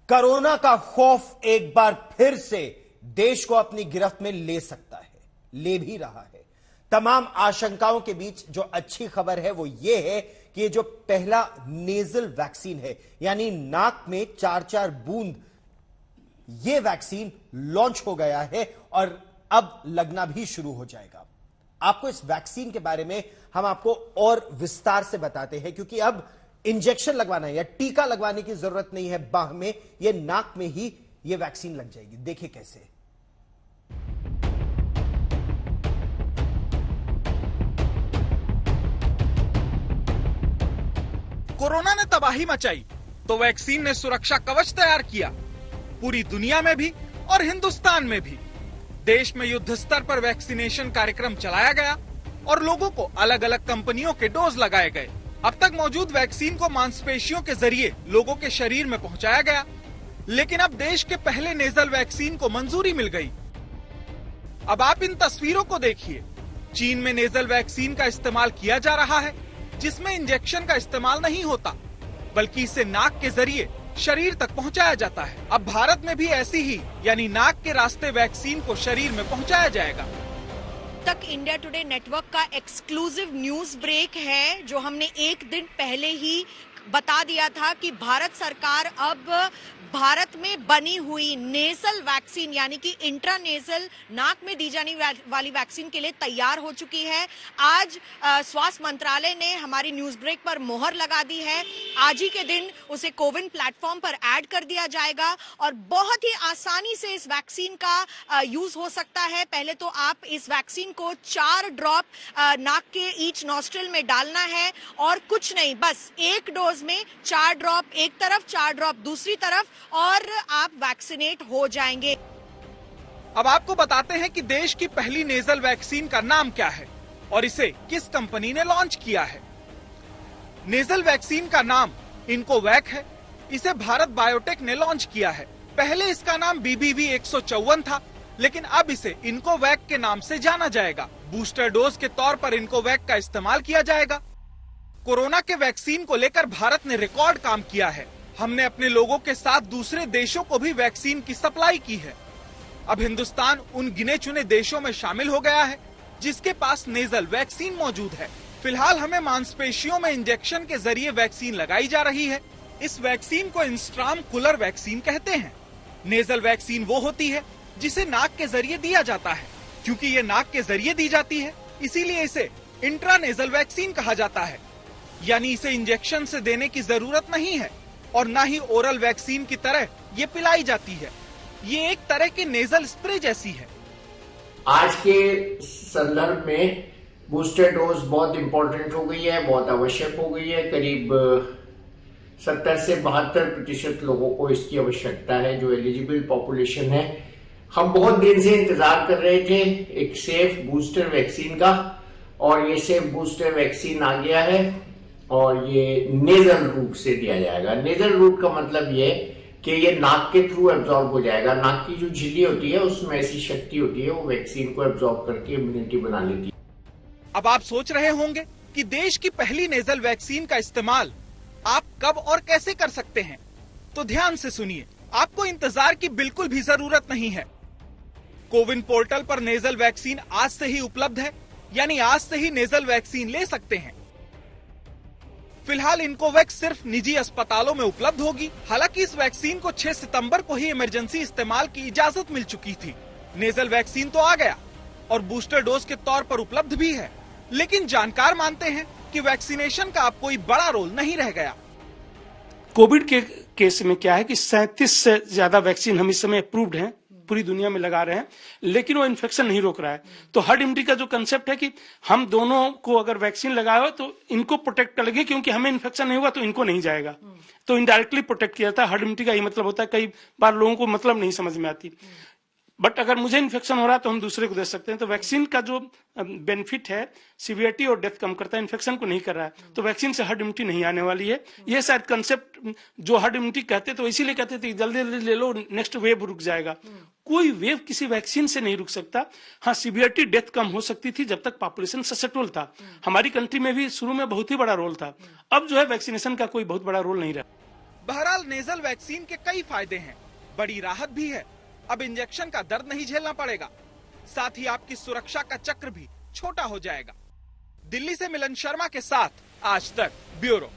Corona का खौफ एक बार फिर से देश को अपनी गिरफ्त में ले सकता है, ले भी रहा है। तमाम आशंकाओं के बीच जो अच्छी खबर है वो ये है कि ये जो पहला नेजल वैक्सीन है, यानी नाक में 4-4 बूंद, ये वैक्सीन लॉन्च हो गया है और अब लगना भी शुरू हो जाएगा। आपको इस वैक्सीन के बारे में हम आपको और विस्तार से बताते हैं, क्योंकि अब इंजेक्शन लगवाना है या टीका लगवाने की जरूरत नहीं है बाह में, ये नाक में ही ये वैक्सीन लग जाएगी। देखिए कैसे। कोरोना ने तबाही मचाई तो वैक्सीन ने सुरक्षा कवच तैयार किया। पूरी दुनिया में भी और हिंदुस्तान में भी देश में युद्ध स्तर पर वैक्सीनेशन कार्यक्रम चलाया गया और लोगों को अलग अलग कंपनियों के डोज लगाए गए। अब तक मौजूद वैक्सीन को मांसपेशियों के जरिए लोगों के शरीर में पहुंचाया गया, लेकिन अब देश के पहले नेजल वैक्सीन को मंजूरी मिल गई। अब आप इन तस्वीरों को देखिए। चीन में नेजल वैक्सीन का इस्तेमाल किया जा रहा है, जिसमें इंजेक्शन का इस्तेमाल नहीं होता, बल्कि इसे नाक के जरिए शरीर तक पहुंचाया जाता है। अब भारत में भी ऐसी ही, यानी नाक के रास्ते वैक्सीन को शरीर में पहुंचाया जाएगा। तक इंडिया टुडे नेटवर्क का एक्सक्लूसिव न्यूज ब्रेक है, जो हमने एक दिन पहले ही बता दिया था कि भारत सरकार अब भारत में बनी हुई नेजल वैक्सीन यानी कि इंट्रानेजल नाक में दी जाने वाली वैक्सीन के लिए तैयार हो चुकी है। आज स्वास्थ्य मंत्रालय ने हमारी न्यूज ब्रेक पर मोहर लगा दी है। आज ही के दिन उसे कोविन प्लेटफॉर्म पर ऐड कर दिया जाएगा और बहुत ही आसानी से इस वैक्सीन का यूज हो सकता है। पहले तो आप इस वैक्सीन को 4 ड्रॉप नाक के ईच नॉस्ट्रिल में डालना है और कुछ नहीं, बस एक डोज में 4 ड्रॉप एक तरफ, 4 ड्रॉप दूसरी तरफ और आप वैक्सीनेट हो जाएंगे। अब आपको बताते हैं कि देश की पहली नेजल वैक्सीन का नाम क्या है और इसे किस कंपनी ने लॉन्च किया है। नेजल वैक्सीन का नाम इनकोवैक है। इसे भारत बायोटेक ने लॉन्च किया है। पहले इसका नाम BBV-154 था, लेकिन अब इसे इनकोवैक के नाम से जाना जाएगा। बूस्टर डोज के तौर पर इनकोवैक का इस्तेमाल किया जाएगा। कोरोना के वैक्सीन को लेकर भारत ने रिकॉर्ड काम किया है। हमने अपने लोगों के साथ दूसरे देशों को भी वैक्सीन की सप्लाई की है। अब हिंदुस्तान उन गिने चुने देशों में शामिल हो गया है जिसके पास नेजल वैक्सीन मौजूद है। फिलहाल हमें मांसपेशियों में इंजेक्शन के जरिए वैक्सीन लगाई जा रही है। इस वैक्सीन को इंस्ट्राम कूलर वैक्सीन कहते हैं। नेजल वैक्सीन वो होती है जिसे नाक के जरिए दिया जाता है। क्योंकि ये नाक के जरिए दी जाती है, इसीलिए इसे इंट्रानेजल वैक्सीन कहा जाता है। यानी इसे इंजेक्शन से देने की जरूरत नहीं है और न ही ओरल वैक्सीन की तरह ये पिलाई जाती है। ये एक तरह की नेजल स्प्रे जैसी है। आज के संदर्भ में बूस्टर डोज बहुत इंपॉर्टेंट हो गई है, बहुत आवश्यक हो गई है। करीब 70 से 72% लोगों को इसकी आवश्यकता है, जो एलिजिबल पॉपुलेशन है। हम बहुत दिन से इंतजार कर रहे थे एक सेफ बूस्टर वैक्सीन का, और ये सेफ बूस्टर वैक्सीन आ गया है और ये नेजल रूट से दिया जाएगा। नेजल रूट का मतलब ये कि ये नाक के थ्रू एब्जॉर्ब हो जाएगा। नाक की जो झिल्ली होती है उसमें ऐसी शक्ति होती है, वो वैक्सीन को एब्जॉर्ब करके इम्यूनिटी बना लेती है। अब आप सोच रहे होंगे कि देश की पहली नेजल वैक्सीन का इस्तेमाल आप कब और कैसे कर सकते हैं, तो ध्यान से सुनिए। आपको इंतजार की बिल्कुल भी जरूरत नहीं है। कोविन पोर्टल पर नेजल वैक्सीन आज से ही उपलब्ध है, यानी आज से ही नेजल वैक्सीन ले सकते हैं। फिलहाल इनकोवैक सिर्फ निजी अस्पतालों में उपलब्ध होगी। हालांकि इस वैक्सीन को 6 सितंबर को ही इमरजेंसी इस्तेमाल की इजाजत मिल चुकी थी। नेजल वैक्सीन तो आ गया और बूस्टर डोज के तौर पर उपलब्ध भी है, लेकिन जानकार मानते हैं कि वैक्सीनेशन का अब कोई बड़ा रोल नहीं रह गया। कोविड के केस में क्या है कि 37 से ज्यादा वैक्सीन हम इस समय अप्रूव्ड हैं, पूरी दुनिया में लगा रहे हैं, लेकिन वो इन्फेक्शन नहीं रोक रहा है। तो हर्ड इम्यूनिटी का जो कंसेप्ट है कि हम दोनों को अगर वैक्सीन लगाया हो तो इनको प्रोटेक्ट कर लेंगे, क्योंकि हमें इन्फेक्शन नहीं हुआ तो इनको नहीं जाएगा। तो इनडायरेक्टली प्रोटेक्ट किया जाता है। हर्ड इम्यूनिटी का ये मतलब होता है, कई बार लोगों को मतलब नहीं समझ में आती, बट अगर मुझे इन्फेक्शन हो रहा है तो हम दूसरे को दे सकते हैं। तो वैक्सीन का जो बेनिफिट है, सीवियरिटी और डेथ कम करता है, इन्फेक्शन को नहीं कर रहा है। तो वैक्सीन से हर्ड इम्यूनिटी नहीं आने वाली है। ये शायद कंसेप्ट जो हर्ड इम्यूनिटी कहते तो इसीलिए कहते थे जल्दी जल्दी ले लो, नेक्स्ट वेव रुक जाएगा। कोई वेव किसी वैक्सीन से नहीं रुक सकता। हाँ, सीवियरिटी डेथ कम हो सकती थी जब तक पॉपुलेशन ससेप्टेबल था। हमारी कंट्री में भी शुरू में बहुत ही बड़ा रोल था। अब जो है वैक्सीनेशन का कोई बहुत बड़ा रोल नहीं रहा। बहरहाल नेजल वैक्सीन के कई फायदे हैं, बड़ी राहत भी है। अब इंजेक्शन का दर्द नहीं झेलना पड़ेगा, साथ ही आपकी सुरक्षा का चक्र भी छोटा हो जाएगा। दिल्ली से मिलन शर्मा के साथ आज तक ब्यूरो।